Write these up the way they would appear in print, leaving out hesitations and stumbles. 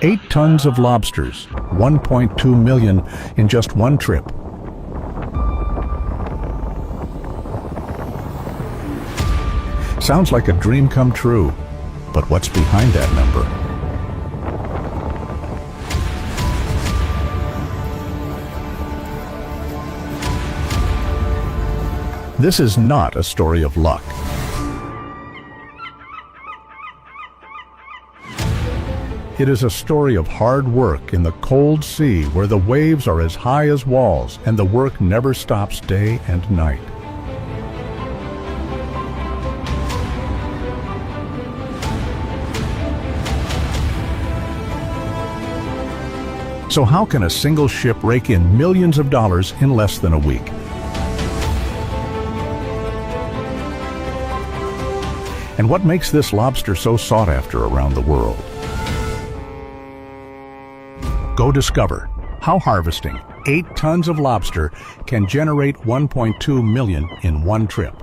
8 tons of lobsters, 1.2 million in just one trip. Sounds like a dream come true, but what's behind that number? This is not a story of luck. It is a story of hard work in the cold sea where the waves are as high as walls and the work never stops day and night. So how can a single ship rake in millions of dollars in less than a week? And what makes this lobster so sought after around the world? Go discover how harvesting 8 tons of lobster can generate 1.2 million in one trip.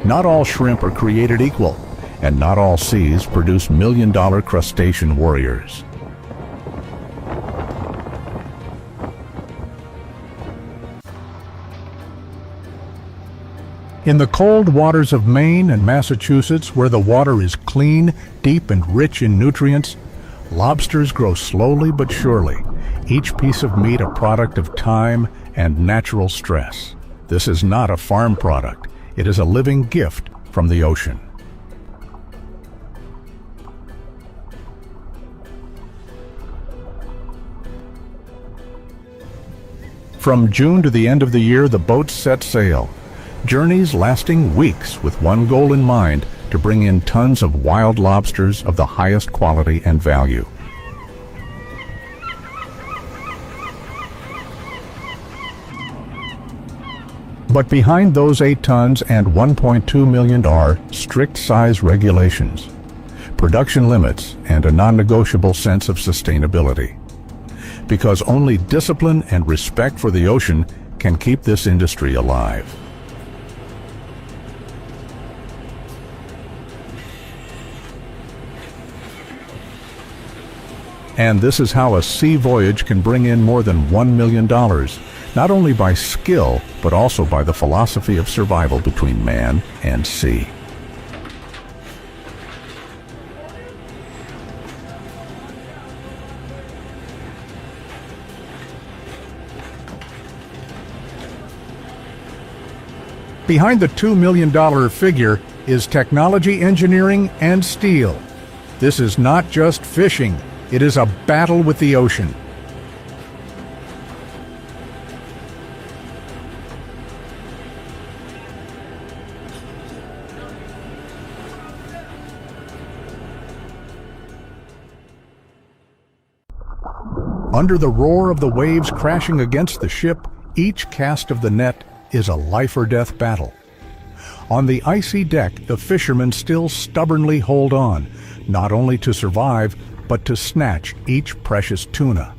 Not all shrimp are created equal, and not all seas produce million-dollar crustacean warriors. In the cold waters of Maine and Massachusetts, where the water is clean, deep, and rich in nutrients, lobsters grow slowly but surely, each piece of meat a product of time and natural stress. This is not a farm product. It is a living gift from the ocean. From June to the end of the year, the boats set sail. Journeys lasting weeks with one goal in mind, to bring in tons of wild lobsters of the highest quality and value. But behind those 8 tons and 1.2 million are strict size regulations, production limits, and a non-negotiable sense of sustainability. Because only discipline and respect for the ocean can keep this industry alive. And this is how a sea voyage can bring in more than $1 million, not only by skill, but also by the philosophy of survival between man and sea. Behind the $2 million figure is technology, engineering, and steel. This is not just fishing. It is a battle with the ocean. Under the roar of the waves crashing against the ship, each cast of the net is a life-or-death battle. On the icy deck, the fishermen still stubbornly hold on, not only to survive, but to snatch each precious tuna.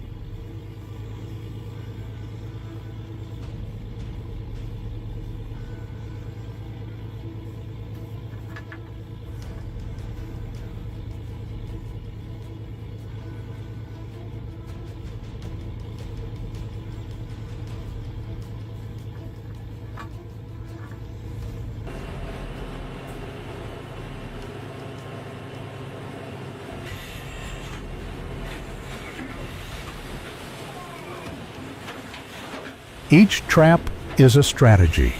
Each trap is a strategy.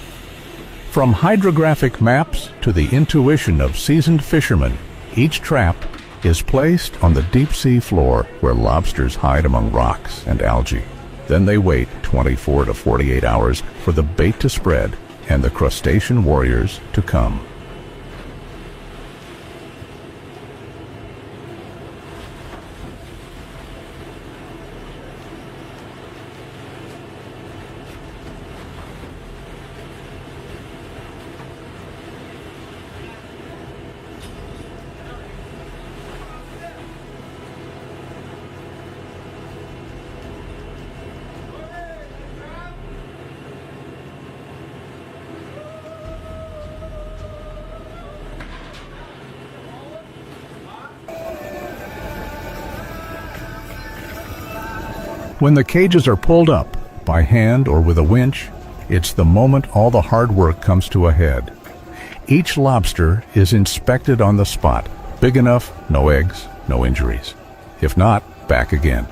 From hydrographic maps to the intuition of seasoned fishermen, each trap is placed on the deep sea floor where lobsters hide among rocks and algae. Then they wait 24 to 48 hours for the bait to spread and the crustacean warriors to come. When the cages are pulled up, by hand or with a winch, it's the moment all the hard work comes to a head. Each lobster is inspected on the spot. Big enough, no eggs, no injuries. If not, back again.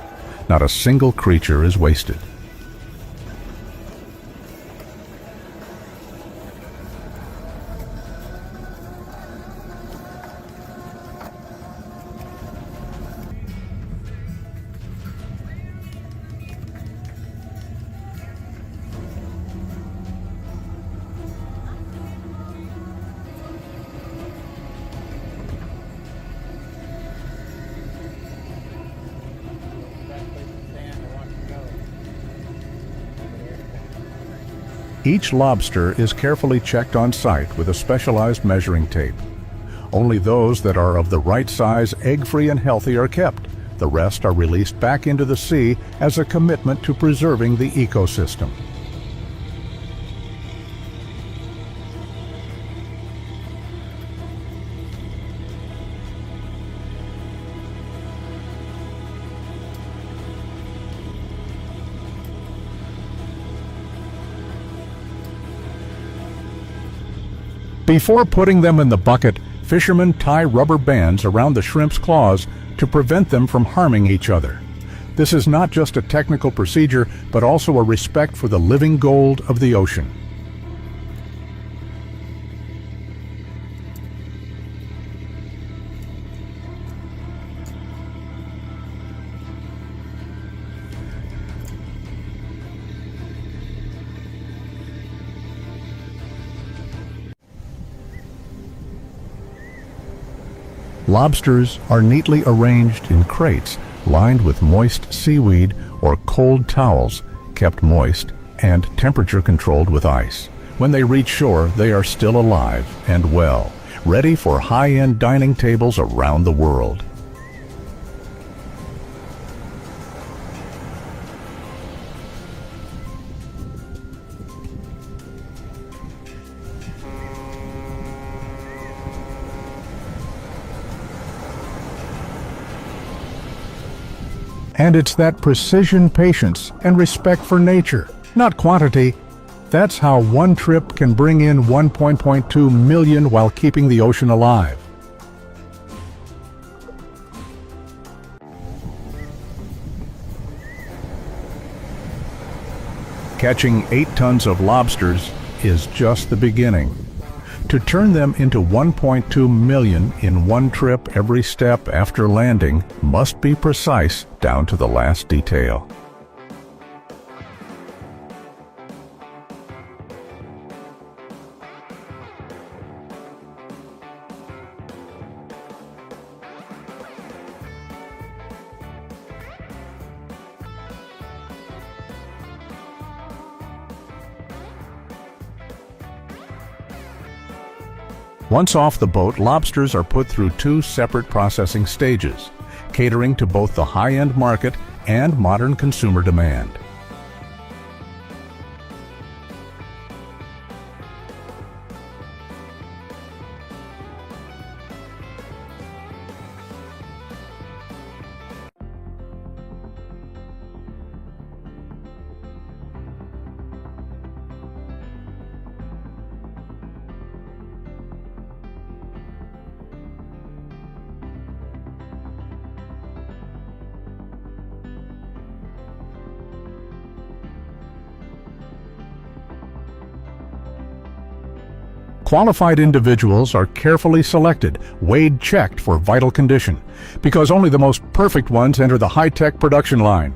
Not a single creature is wasted. Each lobster is carefully checked on site with a specialized measuring tape. Only those that are of the right size, egg-free and healthy are kept. The rest are released back into the sea as a commitment to preserving the ecosystem. Before putting them in the bucket, fishermen tie rubber bands around the shrimp's claws to prevent them from harming each other. This is not just a technical procedure, but also a respect for the living gold of the ocean. Lobsters are neatly arranged in crates lined with moist seaweed or cold towels, kept moist and temperature controlled with ice. When they reach shore, they are still alive and well, ready for high-end dining tables around the world. And it's that precision, patience, and respect for nature, not quantity. That's how one trip can bring in 1.2 million while keeping the ocean alive. Catching 8 tons of lobsters is just the beginning. To turn them into 1.2 million in one trip, every step after landing must be precise down to the last detail. Once off the boat, lobsters are put through 2 separate processing stages, catering to both the high-end market and modern consumer demand. Qualified individuals are carefully selected, weighed, checked for vital condition, because only the most perfect ones enter the high-tech production line.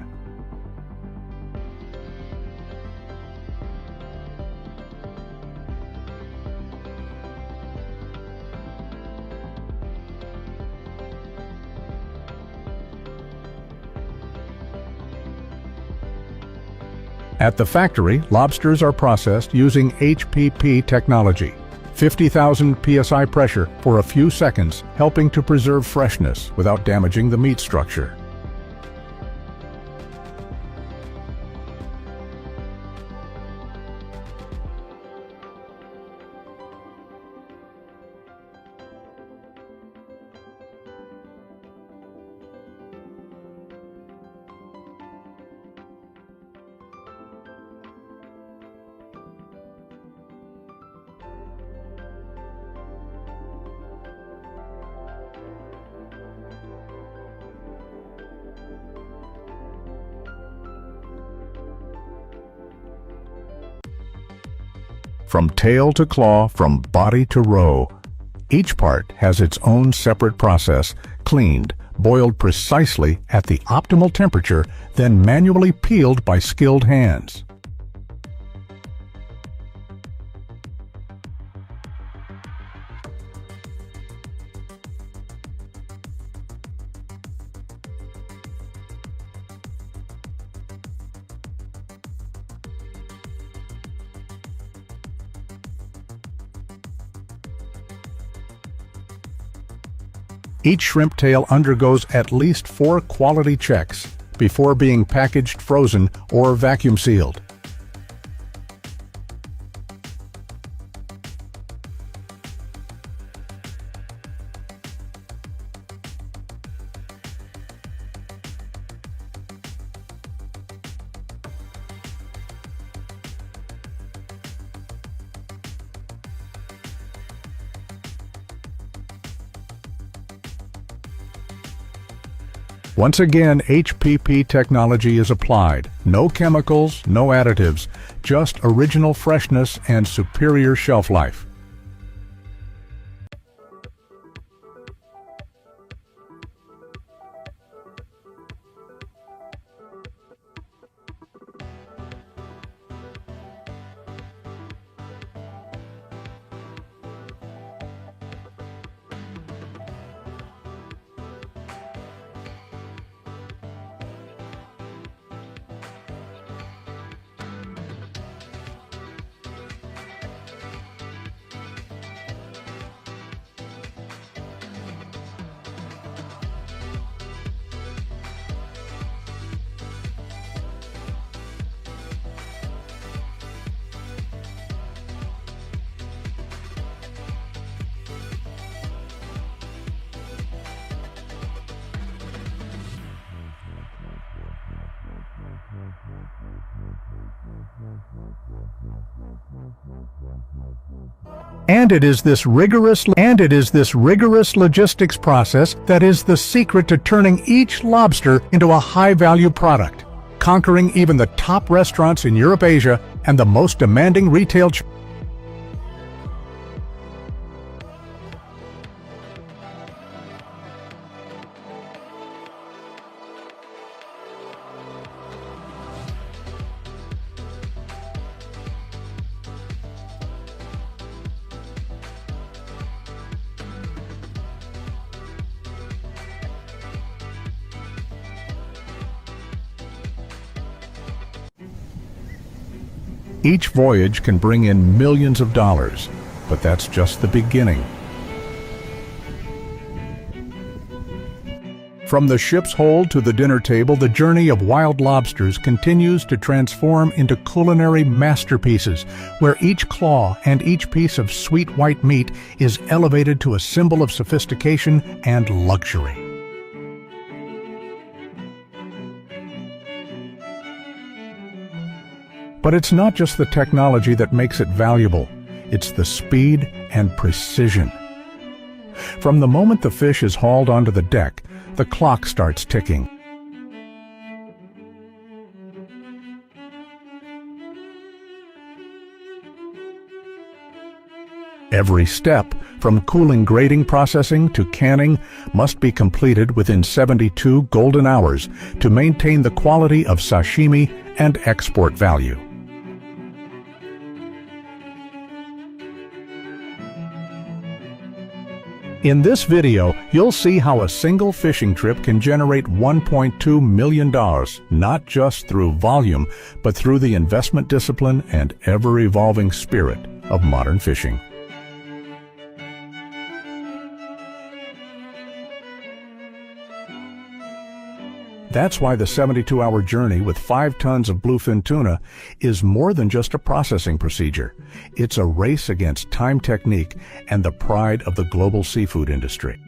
At the factory, lobsters are processed using HPP technology. 50,000 psi pressure for a few seconds, helping to preserve freshness without damaging the meat structure. From tail to claw, from body to roe. Each part has its own separate process, cleaned, boiled precisely at the optimal temperature, then manually peeled by skilled hands. Each shrimp tail undergoes at least 4 quality checks before being packaged frozen or vacuum sealed. Once again, HPP technology is applied. No chemicals, no additives, just original freshness and superior shelf life. And it is this rigorous logistics process that is the secret to turning each lobster into a high-value product, conquering even the top restaurants in Europe, Asia, and the most demanding retail chains. Each voyage can bring in millions of dollars, but that's just the beginning. From the ship's hold to the dinner table, the journey of wild lobsters continues to transform into culinary masterpieces, where each claw and each piece of sweet white meat is elevated to a symbol of sophistication and luxury. But it's not just the technology that makes it valuable, it's the speed and precision. From the moment the fish is hauled onto the deck, the clock starts ticking. Every step, from cooling grading processing to canning, must be completed within 72 golden hours to maintain the quality of sashimi and export value. In this video, you'll see how a single fishing trip can generate $1.2 million, not just through volume, but through the investment discipline and ever-evolving spirit of modern fishing. That's why the 72-hour journey with 5 tons of bluefin tuna is more than just a processing procedure. It's a race against time, technique, and the pride of the global seafood industry.